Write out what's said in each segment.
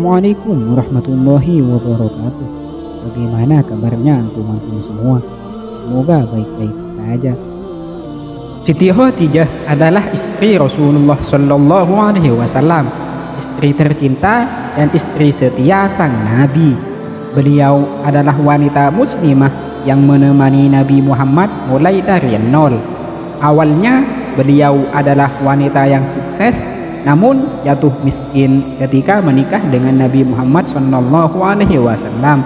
Assalamualaikum warahmatullahi wabarakatuh. Bagaimana kabarnya antum-antum semua? Semoga baik-baik saja. Siti Khadijah adalah istri Rasulullah Shallallahu Alaihi Wasallam, istri tercinta dan istri setia sang Nabi. Beliau adalah wanita muslimah yang menemani Nabi Muhammad mulai dari nol. Awalnya beliau adalah wanita yang sukses, namun jatuh miskin ketika menikah dengan Nabi Muhammad Shallallahu Alaihi Wasallam.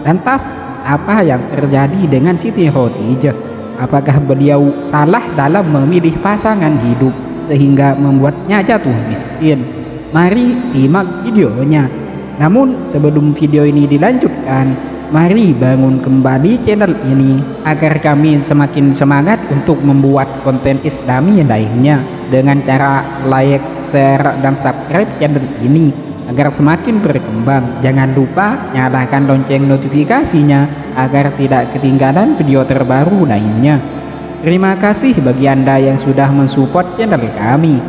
Lantas apa yang terjadi dengan Siti Khadijah? Apakah beliau salah dalam memilih pasangan hidup sehingga membuatnya jatuh miskin? Mari simak videonya. Namun sebelum video ini dilanjutkan, mari bangun kembali channel ini agar kami semakin semangat untuk membuat konten Islami lainnya dengan cara like, share, dan subscribe channel ini agar semakin berkembang. Jangan lupa nyalakan lonceng notifikasinya agar tidak ketinggalan video terbaru lainnya. Terima kasih bagi Anda yang sudah mensupport channel kami.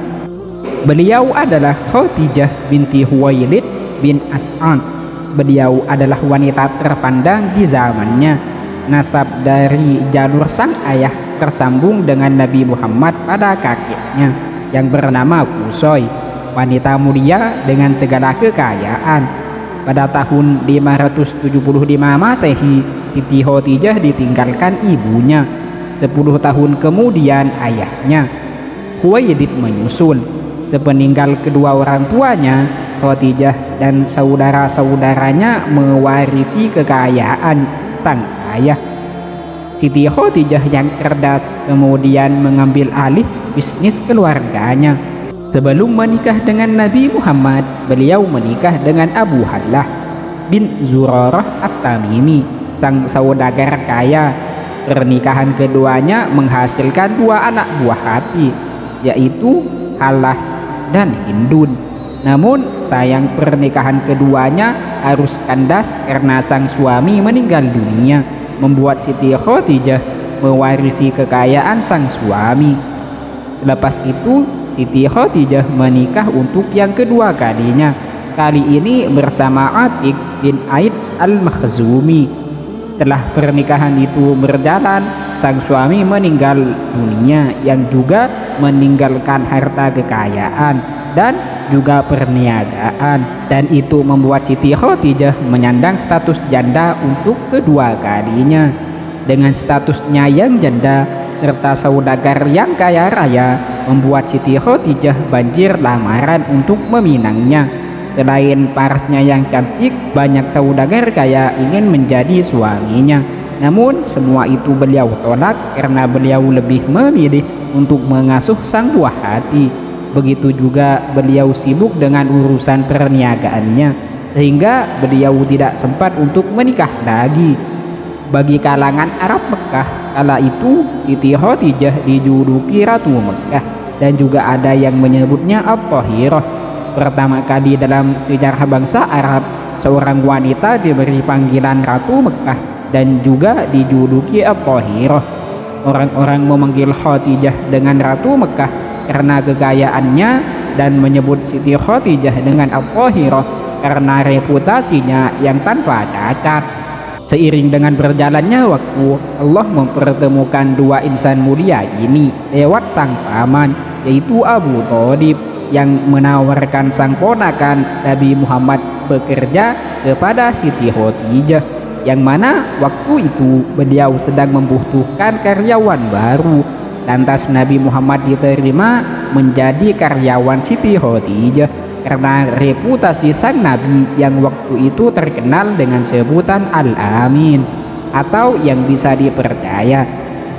Beliau adalah Khadijah binti Khuwailid bin As'ad. Beliau adalah wanita terpandang di zamannya. Nasab dari jalur sang ayah tersambung dengan Nabi Muhammad pada kakeknya yang bernama Qusay, wanita mulia dengan segala kekayaan. Pada tahun 575 Masehi, Siti Khadijah ditinggalkan ibunya. 10 tahun kemudian ayahnya, Khuwailid, menyusul. Sepeninggal kedua orang tuanya, Khadijah dan saudara-saudaranya mewarisi kekayaan sang ayah. Siti Khadijah yang cerdas kemudian mengambil alih bisnis keluarganya. Sebelum menikah dengan Nabi Muhammad, beliau menikah dengan Abu Hallah bin Zurarah At-Tamimi, sang saudagar kaya. Pernikahan keduanya menghasilkan 2 anak buah hati, yaitu Hallah dan Hindun. Namun sayang pernikahan keduanya harus kandas karena sang suami meninggal dunia, membuat Siti Khadijah mewarisi kekayaan sang suami. Selepas itu Siti Khadijah menikah untuk yang kedua kalinya, kali ini bersama Atiq bin Aid al-Makhzumi. Setelah pernikahan itu berjalan, sang suami meninggal dunia yang juga meninggalkan harta kekayaan dan juga perniagaan, dan itu membuat Siti Khadijah menyandang status janda untuk kedua kalinya. Dengan statusnya yang janda serta saudagar yang kaya raya, membuat Siti Khadijah banjir lamaran untuk meminangnya. Selain parasnya yang cantik, banyak saudagar kaya ingin menjadi suaminya. Namun semua itu beliau tolak karena beliau lebih memilih untuk mengasuh sang buah hati. Begitu juga beliau sibuk dengan urusan perniagaannya, sehingga beliau tidak sempat untuk menikah lagi. Bagi kalangan Arab Mekah kala itu, Siti Khadijah dijuluki Ratu Mekah, dan juga ada yang menyebutnya At-Thahirah. Pertama kali dalam sejarah bangsa Arab, seorang wanita diberi panggilan Ratu Mekah dan juga dijuluki At-Thahirah. Orang-orang memanggil Khadijah dengan Ratu Mekah karena kekayaannya, dan menyebut Siti Khadijah dengan At-Thahirah karena reputasinya yang tanpa cacat. Seiring dengan berjalannya waktu, Allah mempertemukan 2 insan mulia ini lewat sang paman, yaitu Abu Thalib, yang menawarkan sang ponakan Nabi Muhammad bekerja kepada Siti Khadijah, yang mana waktu itu beliau sedang membutuhkan karyawan baru. Lantas Nabi Muhammad diterima menjadi karyawan Siti Khadijah karena reputasi sang Nabi yang waktu itu terkenal dengan sebutan Al-Amin, atau yang bisa dipercaya.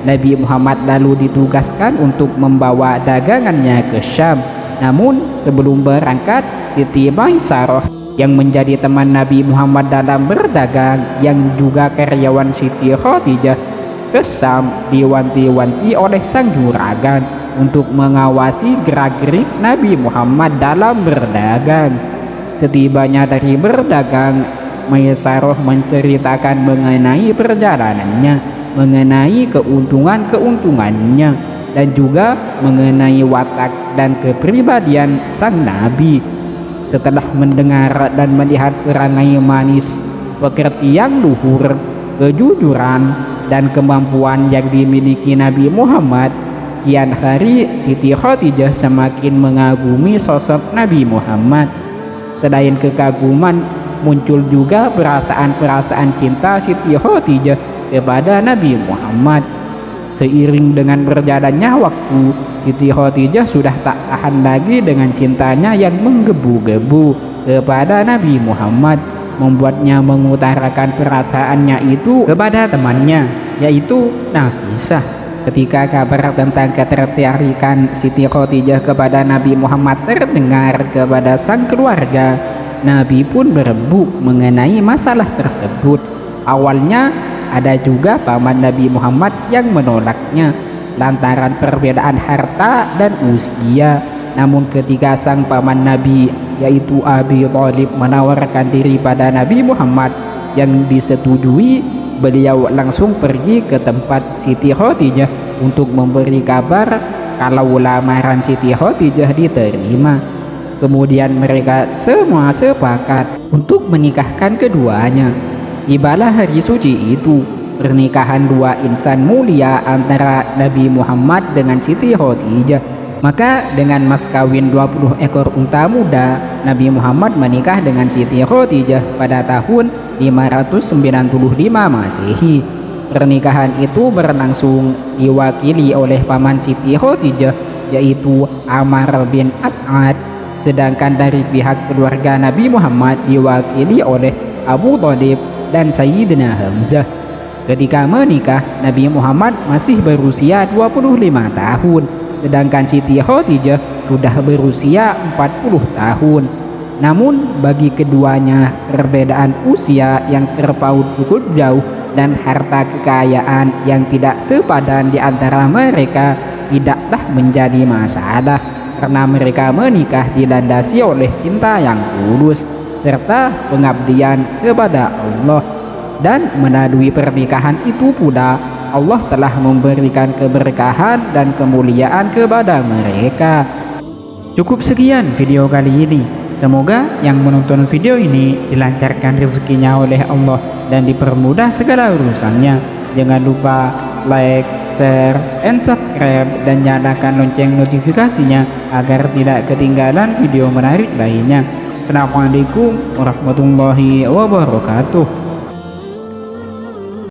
Nabi Muhammad lalu ditugaskan untuk membawa dagangannya ke Syam. Namun sebelum berangkat, Siti Maisarah yang menjadi teman Nabi Muhammad dalam berdagang, yang juga karyawan Siti Khadijah, ke Syam diwanti-wanti oleh sang juragan untuk mengawasi gerak-gerik Nabi Muhammad dalam berdagang. Setibanya dari berdagang, Maisarah menceritakan mengenai perjalanannya, mengenai keuntungan-keuntungannya, dan juga mengenai watak dan kepribadian sang Nabi. setelah mendengar dan melihat perangai manis, pekerti yang luhur, kejujuran, dan kemampuan yang dimiliki Nabi Muhammad, kian hari Siti Khadijah semakin mengagumi sosok Nabi Muhammad. Selain kekaguman, muncul juga perasaan-perasaan cinta Siti Khadijah kepada Nabi Muhammad. Seiring dengan berjalannya waktu, Siti Khadijah sudah tak tahan lagi dengan cintanya yang menggebu-gebu kepada Nabi Muhammad, membuatnya mengutarakan perasaannya itu kepada temannya, yaitu Nafisah. Ketika kabar tentang ketertarikan Siti Khadijah kepada Nabi Muhammad terdengar kepada sang keluarga, Nabi pun berembuk mengenai masalah tersebut. Awalnya ada juga paman Nabi Muhammad yang menolaknya lantaran perbedaan harta dan usia. Namun ketika sang paman Nabi, yaitu Abi Thalib, menawarkan diri pada Nabi Muhammad yang disetujui, beliau langsung pergi ke tempat Siti Khadijah untuk memberi kabar kalau lamaran Siti Khadijah diterima. Kemudian mereka semua sepakat untuk menikahkan keduanya. Tibalah hari suci itu, pernikahan dua insan mulia antara Nabi Muhammad dengan Siti Khadijah. Maka dengan mas kawin 20 ekor unta muda, Nabi Muhammad menikah dengan Siti Khadijah pada tahun 595 Masehi. Pernikahan itu berlangsung diwakili oleh paman Siti Khadijah, yaitu Ammar bin As'ad, sedangkan dari pihak keluarga Nabi Muhammad diwakili oleh Abu Thalib dan Sayyidina Hamzah. Ketika menikah, Nabi Muhammad masih berusia 25 tahun, sedangkan Siti Khadijah sudah berusia 40 tahun. Namun bagi keduanya, perbedaan usia yang terpaut cukup jauh dan harta kekayaan yang tidak sepadan di antara mereka tidaklah menjadi masalah, karena mereka menikah dilandasi oleh cinta yang tulus serta pengabdian kepada Allah. Dan melalui pernikahan itu pula Allah telah memberikan keberkahan dan kemuliaan kepada mereka. Cukup sekian video kali ini. Semoga yang menonton video ini dilancarkan rezekinya oleh Allah dan dipermudah segala urusannya. Jangan lupa like, share, and subscribe, dan nyalakan lonceng notifikasinya agar tidak ketinggalan video menarik lainnya. Assalamualaikum warahmatullahi wabarakatuh.